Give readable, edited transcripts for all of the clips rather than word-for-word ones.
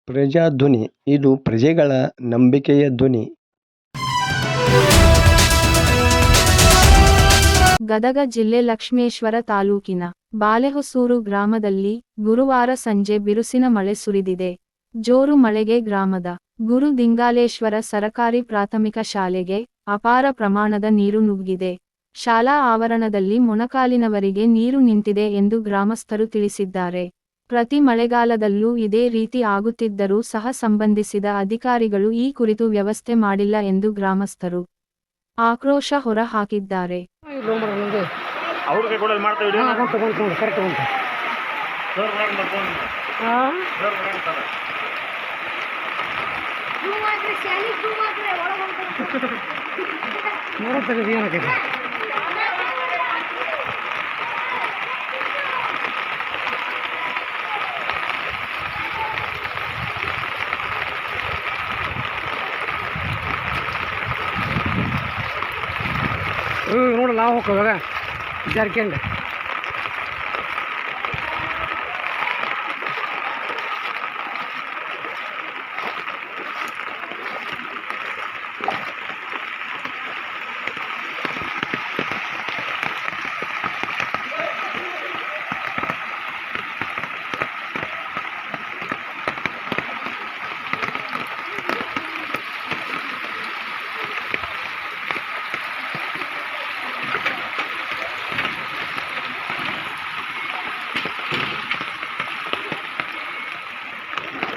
ಪ್ರಜಾಧ್ವನಿ ಇದು ಪ್ರಜೆಗಳ ನಂಬಿಕೆಯ ಧ್ವನಿ. ಗದಗ ಜಿಲ್ಲೆ ಲಕ್ಷ್ಮೇಶ್ವರ ತಾಲೂಕಿನ ಬಾಲೆಹೊಸೂರು ಗ್ರಾಮದಲ್ಲಿ ಗುರುವಾರ ಸಂಜೆ ಬಿರುಸಿನ ಮಳೆ ಸುರಿದಿದೆ. ಜೋರು ಮಳೆಗೆ ಗ್ರಾಮದ ಗುರು ದಿಂಗಾಲೇಶ್ವರ ಸರಕಾರಿ ಪ್ರಾಥಮಿಕ ಶಾಲೆಗೆ ಅಪಾರ ಪ್ರಮಾಣದ ನೀರು ನುಗ್ಗಿದೆ. ಶಾಲಾ ಆವರಣದಲ್ಲಿ ಮೊಣಕಾಲಿನವರೆಗೆ ನೀರು ನಿಂತಿದೆ ಎಂದು ಗ್ರಾಮಸ್ಥರು ತಿಳಿಸಿದ್ದಾರೆ. ಪ್ರತಿ ಮಳೆಗಾಲದಲ್ಲೂ ಇದೇ ರೀತಿ ಆಗುತ್ತಿದ್ದರೂ ಸಹ ಸಂಬಂಧಿಸಿದ ಅಧಿಕಾರಿಗಳು ಈ ಕುರಿತು ವ್ಯವಸ್ಥೆ ಮಾಡಿಲ್ಲ ಎಂದು ಗ್ರಾಮಸ್ಥರು ಆಕ್ರೋಶ ಹೊರಹಾಕಿದ್ದಾರೆ. ನೋಡಲ್ಲ ನಾವು ಹೋಗೋವಾಗ ಜಾರ್ಕೊಂಡು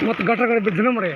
ಮತ್ತು ಗಟ್ಟರಗಳು ಬಿದ್ದನ ಮರೆ